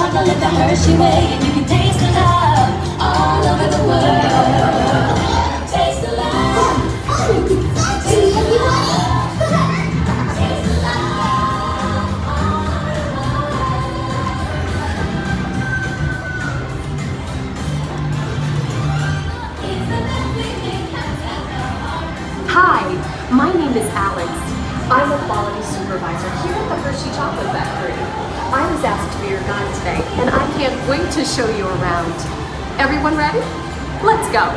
chocolate the Hershey way, and you can taste the love all over the world. Taste the love. Taste the love. Taste the love all over the world. It's the best thing comes out of. Hi, my name is Alex. I'm a quality supervisor here at the Hershey Chocolate Factory. I was asked to be your guide today, and I can't wait to show you around. Everyone ready? Let's go.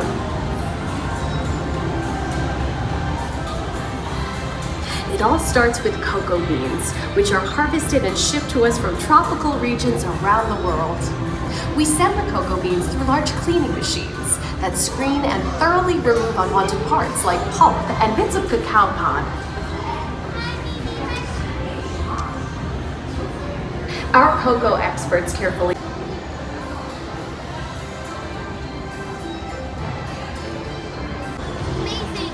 It all starts with cocoa beans, which are harvested and shipped to us from tropical regions around the world. We send the cocoa beans through large cleaning machines that screen and thoroughly remove unwanted parts like pulp and bits of cacao pod. Our cocoa experts carefully Amazing!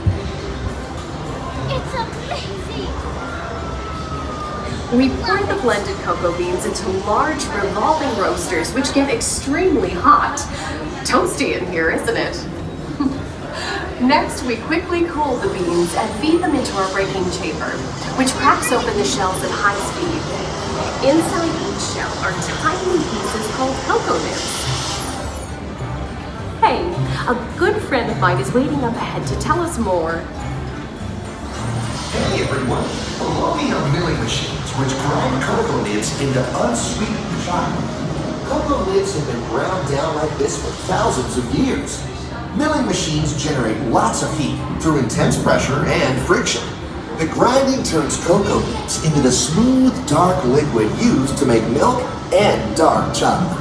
It's amazing! We pour the blended cocoa beans into large revolving roasters, which get extremely hot. Toasty in here, isn't it? Next, we quickly cool the beans and feed them into our breaking chamber, which cracks open the shells at high speed. Inside each shell are tiny pieces called cocoa nibs. Hey, a good friend of mine is waiting up ahead to tell us more. Hey everyone, we have milling machines which grind cocoa nibs into unsweetened chocolate. Cocoa nibs have been ground down like this for thousands of years. Milling machines generate lots of heat through intense pressure and friction. The grinding turns cocoa nibs into the smooth, dark liquid used to make milk and dark chocolate.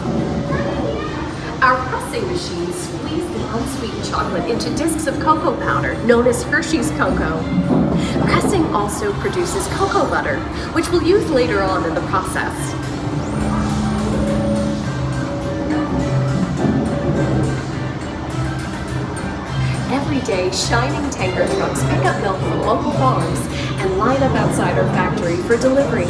Our pressing machines squeeze the unsweetened chocolate into discs of cocoa powder, known as Hershey's cocoa. Pressing also produces cocoa butter, which we'll use later on in the process. Every day, shining tanker trucks pick up milk from local farms and line up outside our factory for delivery.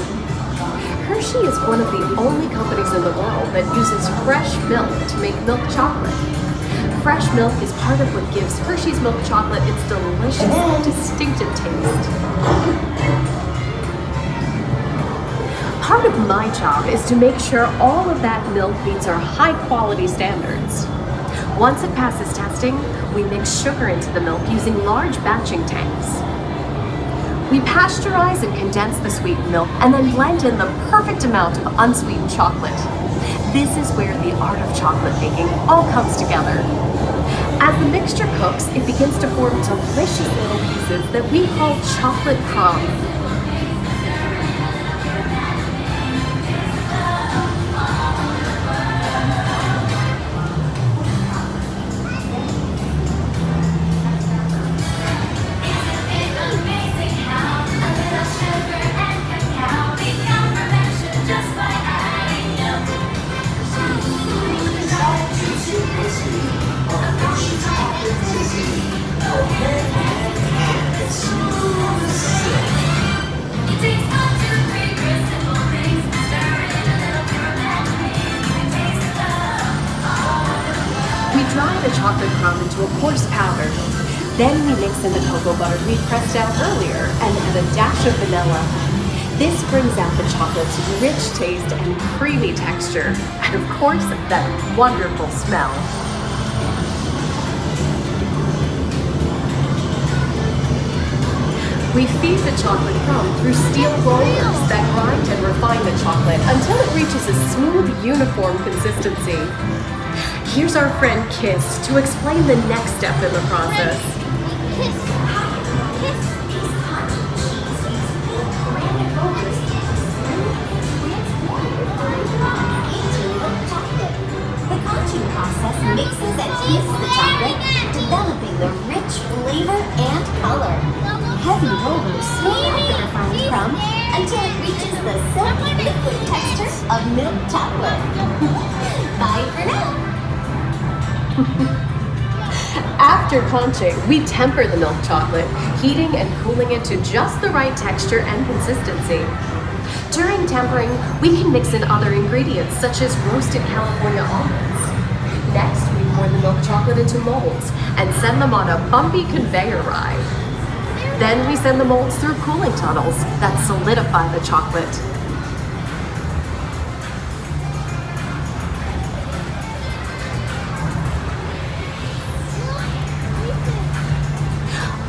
Hershey is one of the only companies in the world that uses fresh milk to make milk chocolate. Fresh milk is part of what gives Hershey's milk chocolate its delicious, distinctive taste. Part of my job is to make sure all of that milk meets our high-quality standards. Once it passes testing, we mix sugar into the milk using large batching tanks. We pasteurize and condense the sweetened milk and then blend in the perfect amount of unsweetened chocolate. This is where the art of chocolate making all comes together. As the mixture cooks, it begins to form delicious little pieces that we call chocolate crumbs. We dry the chocolate crumb into a coarse powder. Then we mix in the cocoa butter we pressed out earlier and add a dash of vanilla. This brings out the chocolate's rich taste and creamy texture, and of course, that wonderful smell. We feed the chocolate crumb through steel rollers that grind and refine the chocolate until it reaches a smooth, uniform consistency. Here's our friend Kiss to explain the next step in the process. Kiss! Kiss! The conching process mixes and heats the chocolate, developing the rich flavor and color. Heavy rollers smooth out the refined crumb until it reaches the silky liquid texture of milk chocolate. Bye for now. After conching, we temper the milk chocolate, heating and cooling it to just the right texture and consistency. To During tempering, we can mix in other ingredients such as roasted California almonds. Next, we pour the milk chocolate into molds and send them on a bumpy conveyor ride. Then we send the molds through cooling tunnels that solidify the chocolate.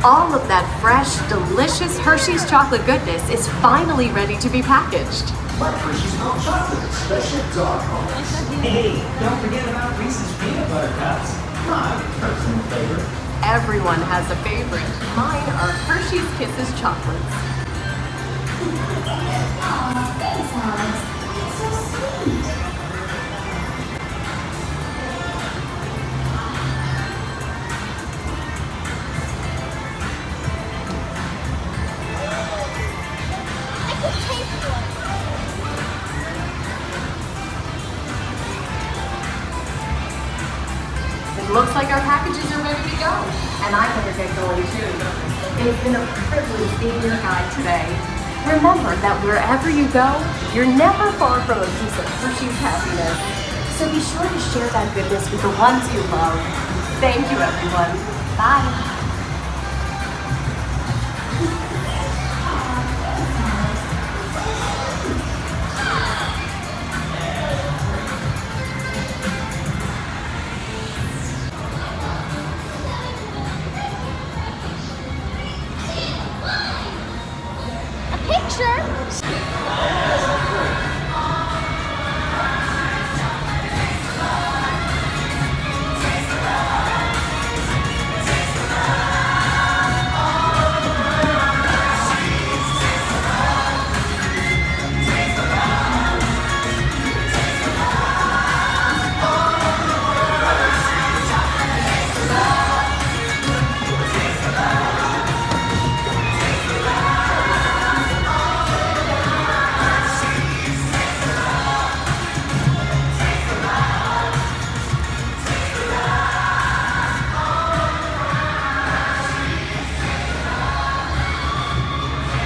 All of that fresh, delicious Hershey's chocolate goodness is finally ready to be packaged. Like Hershey's milk chocolate, special dark moments. Hey, don't forget about Reese's peanut butter cups. My personal favorite. Everyone has a favorite. Mine are Hershey's Kisses chocolates. Thanks, Alex. It's so sweet. I could taste one. It looks like our packages are ready to go, and I better get going too. It's been a privilege being your guide today. Remember that wherever you go, you're never far from a piece of Hershey's happiness. So be sure to share that goodness with the ones you love. Thank you, everyone. Bye. A picture?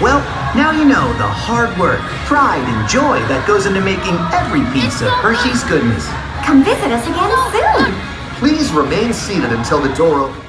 Well, now you know the hard work, pride, and joy that goes into making every piece of Hershey's goodness. Come visit us again soon. Please remain seated until the door opens.